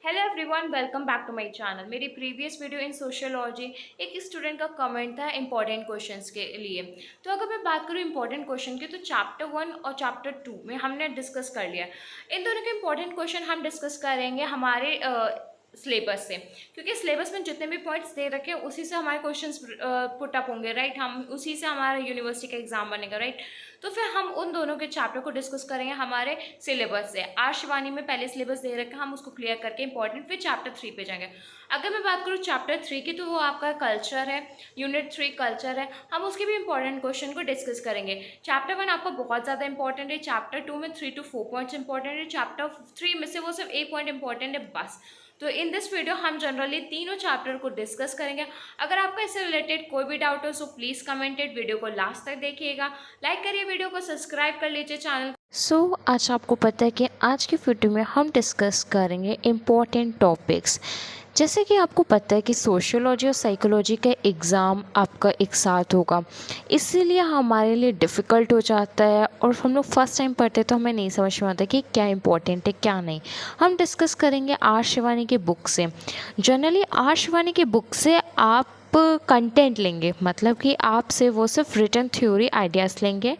Hello everyone, welcome back to my channel. मेरी previous video in sociology एक student का comment था important questions के लिए। तो अगर मैं बात करूँ इंपॉर्टेंट क्वेश्चन की, तो चैप्टर 1 और चैप्टर 2 में हमने डिस्कस कर लिया। इन दोनों के इंपॉर्टेंट क्वेश्चन हम डिस्कस करेंगे हमारे सिलेबस से, क्योंकि सिलेबस में जितने भी पॉइंट्स दे रखे हैं उसी से हमारे क्वेश्चंस पुट अप होंगे, राइट। हम उसी से हमारा यूनिवर्सिटी का एग्जाम बनेगा, राइट। तो फिर हम उन दोनों के चैप्टर को डिस्कस करेंगे हमारे सिलेबस से। आज शिवानी में पहले सिलेबस दे रखा है, हम उसको क्लियर करके इंपॉर्टेंट फिर चैप्टर 3 पे जाएंगे। अगर मैं बात करूँ चैप्टर 3 की, तो वो आपका कल्चर है, यूनिट 3 कल्चर है। हम उसके भी इंपॉर्टेंट क्वेश्चन को डिस्कस करेंगे। चैप्टर 1 आपका बहुत ज़्यादा इंपॉर्टेंट है, चैप्टर 2 में 3 to 4 पॉइंट्स इंपॉर्टेंट है, चैप्टर 3 में से वो सिर्फ एक पॉइंट इंपॉर्टेंट है बस। तो इन दिस वीडियो हम जनरली तीनों चैप्टर को डिस्कस करेंगे। अगर आपका इससे रिलेटेड कोई भी डाउट हो सो प्लीज़ कमेंटेड, वीडियो को लास्ट तक देखिएगा, लाइक करिए, वीडियो को सब्सक्राइब कर लीजिए चैनल। आज आपको पता है कि आज की वीडियो में हम डिस्कस करेंगे इम्पोर्टेंट टॉपिक्स। जैसे कि आपको पता है कि सोशियोलॉजी और साइकोलॉजी का एग्ज़ाम आपका एक साथ होगा, इसीलिए हमारे लिए डिफ़िकल्ट हो जाता है और हम लोग फर्स्ट टाइम पढ़ते हैं तो हमें नहीं समझ में आता कि क्या इंपॉर्टेंट है क्या नहीं। हम डिस्कस करेंगे आर शिवानी की बुक से। जनरली आर शिवानी की बुक से आप कंटेंट लेंगे, मतलब कि आपसे वो सिर्फ रिटन थ्योरी आइडियाज़ लेंगे,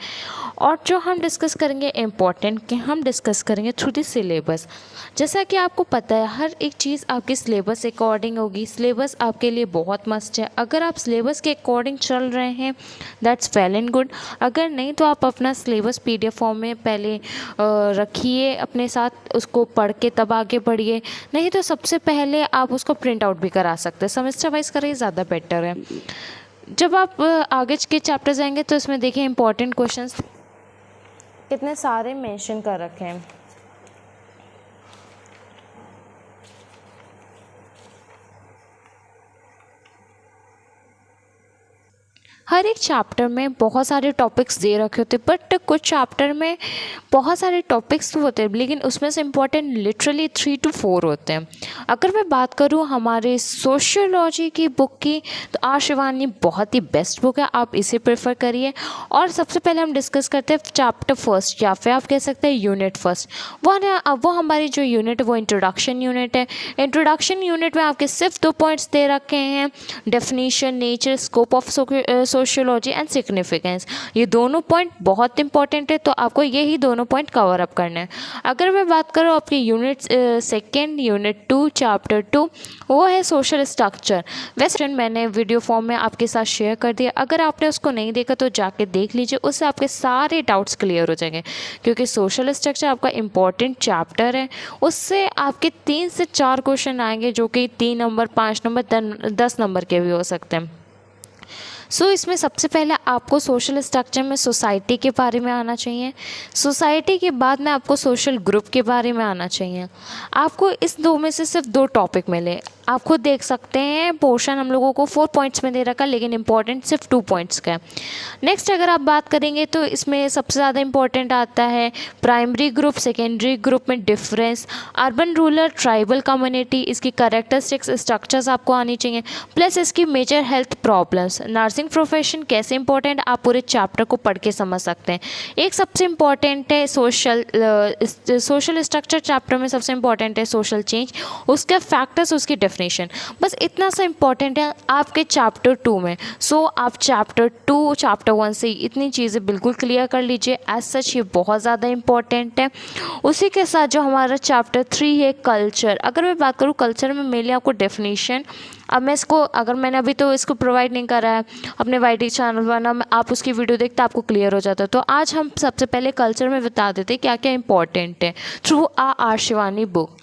और जो हम डिस्कस करेंगे इम्पॉर्टेंट के हम डिस्कस करेंगे थ्रू द सिलेबस। जैसा कि आपको पता है हर एक चीज़ आपके सिलेबस अकॉर्डिंग होगी। सिलेबस आपके लिए बहुत मस्ट है। अगर आप सिलेबस के अकॉर्डिंग चल रहे हैं दैट्स वेल एंड गुड। अगर नहीं तो आप अपना सिलेबस PDF फॉर्म में पहले रखिए अपने साथ, उसको पढ़ के तब आगे बढ़िए। नहीं तो सबसे पहले आप उसको प्रिंट आउट भी करा सकते हैं, सेमेस्टर वाइज करिए, ज़्यादा बेटर है। जब आप आगे के चैप्टर जाएंगे तो इसमें देखिए इंपॉर्टेंट क्वेश्चंस कितने सारे मेंशन कर रखे हैं। हर एक चैप्टर में बहुत सारे टॉपिक्स दे रखे होते हैं, बट कुछ चैप्टर में बहुत सारे टॉपिक्स तो होते हैं लेकिन उसमें से इम्पोर्टेंट लिटरली 3 to 4 होते हैं। अगर मैं बात करूँ हमारे सोशियोलॉजी की बुक की, तो आर शिवानी बहुत ही बेस्ट बुक है, आप इसे प्रेफर करिए। और सबसे पहले हम डिस्कस करते हैं चैप्टर फर्स्ट, या फिर आप कह सकते हैं यूनिट फर्स्ट। वो हमारी जो यूनिट है वो इंट्रोडक्शन यूनिट है। इंट्रोडक्शन यूनिट में आपके सिर्फ 2 पॉइंट्स दे रखे हैं, definition, nature, scope of sociology and significance. ये दोनों पॉइंट बहुत इंपॉर्टेंट है, तो आपको यही दोनों पॉइंट कवर अप करना है। अगर मैं बात करूँ आपकी यूनिट सेकेंड, यूनिट 2 चैप्टर 2, वो है सोशल स्ट्रक्चर। वैसे मैंने वीडियो फॉर्म में आपके साथ शेयर कर दिया, अगर आपने उसको नहीं देखा तो जाके देख लीजिए, उससे आपके सारे डाउट्स क्लियर हो जाएंगे। क्योंकि सोशल स्ट्रक्चर आपका इंपॉर्टेंट चैप्टर है, उससे आपके 3 से 4 क्वेश्चन आएंगे, जो कि 3 नंबर, 5 नंबर, 10 नंबर के भी हो सकते हैं। इसमें सबसे पहले आपको सोशल स्ट्रक्चर में सोसाइटी के बारे में आना चाहिए। सोसाइटी के बाद में आपको सोशल ग्रुप के बारे में आना चाहिए। आपको इस दो में से सिर्फ 2 टॉपिक मिले। आप खुद देख सकते हैं पोर्शन हम लोगों को 4 पॉइंट्स में दे रखा, लेकिन इंपॉर्टेंट सिर्फ 2 पॉइंट्स का है। नेक्स्ट अगर आप बात करेंगे तो इसमें सबसे ज़्यादा इंपॉर्टेंट आता है प्राइमरी ग्रुप, सेकेंडरी ग्रुप में difference, urban rural tribal community, इसकी कैरेक्टरिस्टिक्स, स्ट्रक्चर्स आपको आनी चाहिए, प्लस इसकी major health problems, nursing profession कैसे इंपॉर्टेंट, आप पूरे चैप्टर को पढ़ के समझ सकते हैं। एक सबसे इम्पॉर्टेंट है सोशल स्ट्रक्चर चैप्टर में सबसे इम्पॉर्टेंट है सोशल चेंज, उसके फैक्टर्स, उसकी डेफिनेशन। बस इतना सा इम्पॉर्टेंट है आपके चैप्टर 2 में। आप चैप्टर 2 चैप्टर 1 से इतनी चीज़ें बिल्कुल क्लियर कर लीजिए। एज सच ये बहुत ज़्यादा इम्पॉर्टेंट है। उसी के साथ जो हमारा चैप्टर 3 है कल्चर, अगर मैं बात करूँ कल्चर में मेनली आपको डेफिनेशन, अब मैं इसको, अगर मैंने अभी तो इसको प्रोवाइड नहीं करा है अपने YT चैनल पर ना, आप उसकी वीडियो देखते आपको क्लियर हो जाता है। तो आज हम सबसे पहले कल्चर में बता देते क्या क्या इंपॉर्टेंट है थ्रू आर शिवानी बुक।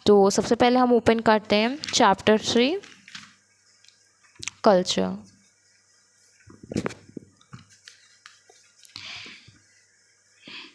तो सबसे पहले हम ओपन करते हैं चैप्टर 3 कल्चर।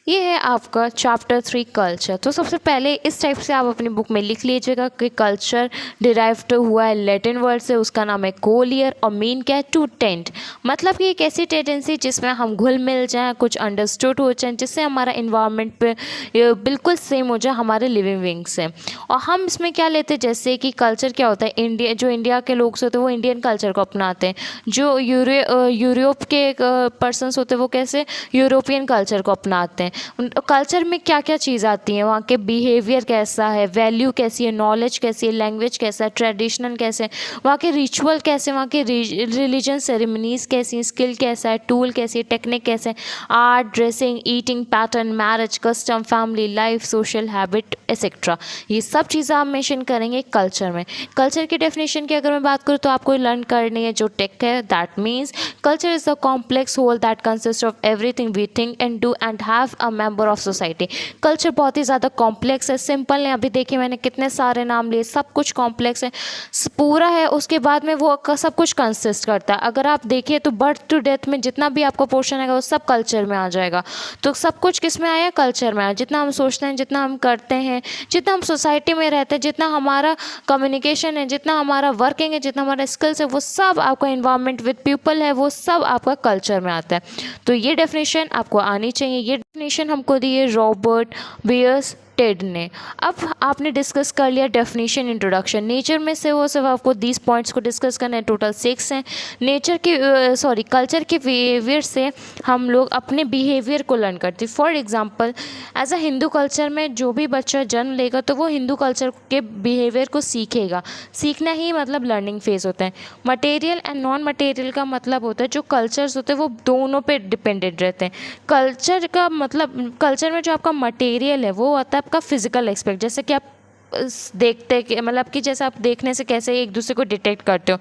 ये है आपका चैप्टर 3 कल्चर। तो सबसे पहले इस टाइप से आप अपनी बुक में लिख लीजिएगा कि कल्चर डिराइव्ड हुआ है लैटिन वर्ड से, उसका नाम है कोलियर, और मीन क्या है टू टेंट, मतलब कि एक ऐसी टेंडेंसी जिसमें हम घुल मिल जाएँ, कुछ अंडरस्टूड हो जाए, जिससे हमारा इन्वायरमेंट पे बिल्कुल सेम हो जाए हमारे लिविंग विंग से। और हम इसमें क्या लेते हैं, जैसे कि कल्चर क्या होता है, इंडिया के लोग होते हैं वो इंडियन कल्चर को अपनाते हैं, जो यूरोप के पर्सनस होते हैं वो कैसे यूरोपियन कल्चर को अपनाते हैं। कल्चर में क्या क्या चीज़ आती हैं, वहाँ के बिहेवियर कैसा है, वैल्यू कैसी है, नॉलेज कैसी है, लैंग्वेज कैसा है, ट्रेडिशनल कैसे, वहाँ के रिचुअल कैसे, वहाँ के रिलीजन सेरेमनीज कैसी हैं, स्किल कैसा है, टूल कैसी है, टेक्निक कैसे है, art, dressing, eating pattern, marriage custom, family life, social habit etcetera. ये सब चीज़ें आप मेंशन करेंगे कल्चर में। कल्चर की डेफिनेशन की अगर मैं बात करूँ तो आपको लर्न करनी है जो टेक है, that means culture is the complex whole that consist of everything we think and do and have a member of society. Culture बहुत ही ज़्यादा कॉम्प्लेक्स है, सिंपल है, अभी देखिए मैंने कितने सारे नाम लिए, सब कुछ कॉम्प्लेक्स है, पूरा है, उसके बाद में वो सब कुछ कंसिस्ट करता है। अगर आप देखिए तो बर्थ टू डेथ में जितना भी आपको पोर्शन आएगा वो सब कल्चर में आ जाएगा। तो सब कुछ किस में आया, कल्चर में आया। जितना हम सोचते हैं, जितना हम करते हैं, जितना हम सोसाइटी में रहते हैं, जितना हमारा कम्युनिकेशन है, जितना हमारा वर्किंग है, जितना हमारा स्किल्स है, वो सब आपका इन्वायरमेंट विद पीपल है, वो सब आपका कल्चर में आता है। तो ये डेफिनेशन आपको आनी चाहिए। ये डेफिनेशन हमको दी है रॉबर्ट बियर्स टेड ने। अब आपने डिस्कस कर लिया डेफिनेशन, इंट्रोडक्शन। नेचर में से वो सिर्फ आपको 20 पॉइंट्स को डिस्कस करना है, टोटल 6 हैं। नेचर के कल्चर के बिहेवियर से हम लोग अपने बिहेवियर को लर्न करते हैं। For example as a Hindu culture में जो भी बच्चा जन्म लेगा तो वो हिंदू कल्चर के बिहेवियर को सीखेगा। सीखना ही मतलब लर्निंग फेज होता है। मटेरियल एंड नॉन मटेरियल का मतलब होता है जो कल्चर्स होते हैं वो दोनों पे डिपेंडेंट रहते हैं। कल्चर का मतलब, कल्चर में जो आपका मटेरियल है वो होता है आपका फिजिकल एस्पेक्ट, जैसे कि आप देखते कि मतलब कि जैसे आप देखने से कैसे एक दूसरे को डिटेक्ट करते हो,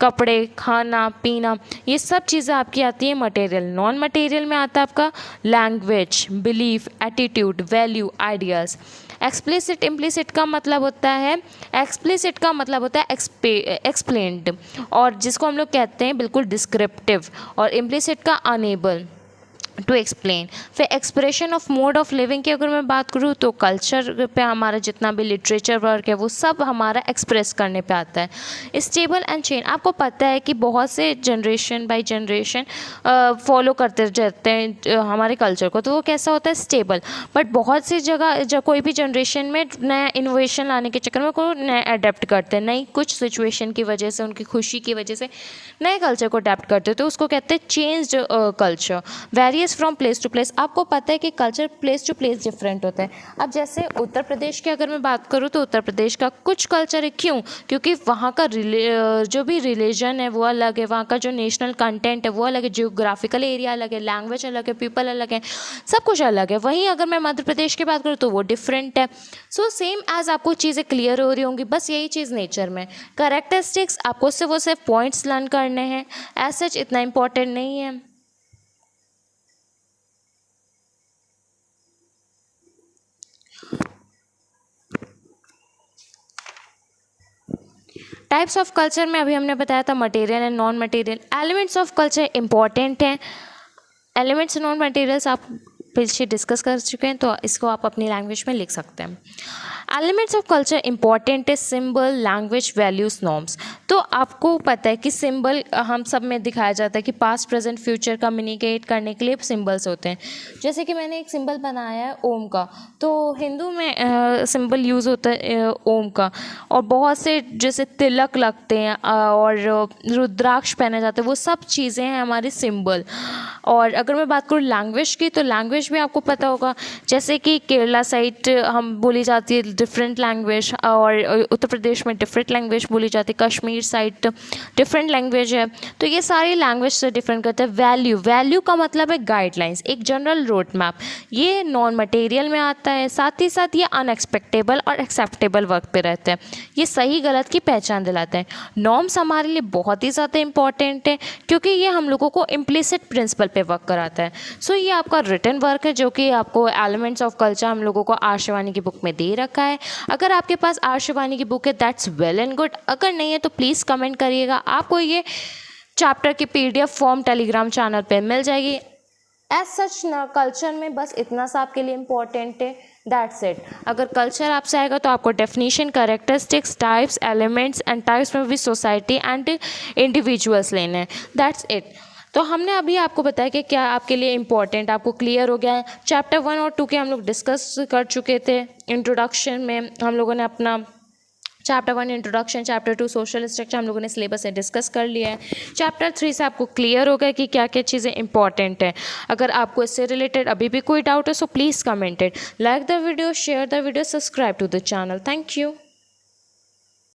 कपड़े, खाना पीना, ये सब चीज़ें आपकी आती है मटेरियल। नॉन मटेरियल में आता है आपका language, belief, attitude, value, ideas. Explicit implicit का मतलब होता है, एक्सप्लिसिट का मतलब होता है एक्सप्लेन्ड, और जिसको हम लोग कहते हैं बिल्कुल डिस्क्रिप्टिव, और इम्प्लिसिट का अनेबल टू एक्सप्लेन। फिर expression of mode of living की अगर मैं बात करूँ तो कल्चर पे हमारा जितना भी लिटरेचर वर्क है वो सब हमारा एक्सप्रेस करने पे आता है। स्टेबल एंड चेंज, आपको पता है कि बहुत से जनरेशन बाय जनरेशन फॉलो करते रहते हैं हमारे कल्चर को, तो वो कैसा होता है, स्टेबल। बट बहुत सी जगह कोई भी जनरेशन में नया इनोवेशन लाने के चक्कर में कोई नया अडेप्ट करते हैं, नई कुछ सिचुएशन की वजह से, उनकी खुशी की वजह से नए कल्चर को अडेप्ट करते हैं, तो उसको कहते हैं changed culture. Varies from place to place, आपको पता है कि culture place to place different होता है। अब जैसे उत्तर प्रदेश की अगर मैं बात करूँ तो उत्तर प्रदेश का कुछ कल्चर है, क्यों, क्योंकि वहाँ का जो भी रिलीजन है वो अलग है, वहाँ का जो नेशनल कंटेंट है वो अलग है, जियोग्राफिकल एरिया अलग है, लैंग्वेज अलग है, पीपल अलग है, सब कुछ अलग है। वहीं अगर मैं मध्य प्रदेश की बात करूँ तो वो डिफरेंट है। सो सेम एज आपको चीज़ें क्लियर हो रही होंगी, बस यही चीज़ नेचर में। कैरेक्टरिस्टिक्स आपको सिर्फ पॉइंट्स लर्न करने हैं, एज सच इतना इंपॉर्टेंट नहीं है। टाइप्स ऑफ कल्चर में अभी हमने बताया था material and non material. Elements of culture important हैं। एलिमेंट्स नॉन मटेरियल्स आप पीछे डिस्कस कर चुके हैं, तो इसको आप अपनी लैंग्वेज में लिख सकते हैं। एलिमेंट्स ऑफ कल्चर इंपॉर्टेंट है, सिंबल, लैंग्वेज, वैल्यूज, नॉर्म्स। तो आपको पता है कि सिंबल हम सब में दिखाया जाता है कि पास्ट प्रेजेंट फ्यूचर कम्युनिकेट करने के लिए सिंबल्स होते हैं। जैसे कि मैंने एक सिंबल बनाया है ओम का, तो हिंदू में सिंबल यूज़ होता है ओम का, और बहुत से जैसे तिलक लगते हैं और रुद्राक्ष पहने जाते हैं, वो सब चीज़ें हैं हमारी सिंबल। और अगर मैं बात करूँ लैंग्वेज की, तो लैंग्वेज भी आपको पता होगा, जैसे कि केरला साइड हम बोली जाती है डिफरेंट लैंग्वेज, और उत्तर प्रदेश में डिफरेंट लैंग्वेज बोली जाती है, कश्मीर साइड डिफरेंट लैंग्वेज है, तो ये सारी लैंग्वेज से डिफरेंट करते हैं। वैल्यू, वैल्यू का मतलब है गाइडलाइंस, एक जनरल रोड मैप, ये नॉन मटेरियल में आता है। साथ ही साथ ये अनएक्सपेक्टेबल और एक्सेप्टेबल वर्क पे रहते हैं, ये सही गलत की पहचान दिलाते हैं। नॉर्म्स हमारे लिए बहुत ही ज़्यादा इंपॉर्टेंट है, क्योंकि ये हम लोगों को इम्प्लिसिट प्रिंसिपल पे वर्क कराता है। सो ये आपका रिटन वर्क है, जो कि आपको एलिमेंट्स ऑफ कल्चर हम लोगों को आर्षवाणी की बुक में दे रखा है। अगर आपके पास आर्षवाणी की बुक है दैट्स वेल एंड गुड, अगर नहीं है तो प्लीज़ कमेंट करिएगा। आपको ये चैप्टर की PDF फॉर्म टेलीग्राम चैनल पे मिल जाएगी। एज सच ना कल्चर में बस इतना सा आपके लिए इम्पोर्टेंट है, दैट्स इट। अगर कल्चर आपसे आएगा तो आपको definition, characteristics, types, elements and types में भी सोसाइटी एंड इंडिविजुअल्स लेने हैं, दैट्स इट। तो हमने अभी आपको बताया कि क्या आपके लिए इम्पॉर्टेंट, आपको क्लियर हो गया है। चैप्टर 1 और 2 के हम लोग डिस्कस कर चुके थे। इंट्रोडक्शन में हम लोगों ने अपना chapter 1 introduction, chapter 2 social structure हम लोगों ने सिलेबस से डिस्कस कर लिया है। चैप्टर 3 से आपको क्लियर हो गया कि क्या क्या चीज़ें इंपॉर्टेंट है। अगर आपको इससे रिलेटेड अभी भी कोई डाउट है so please comment it, like the video, share the video, subscribe to the channel. Thank you.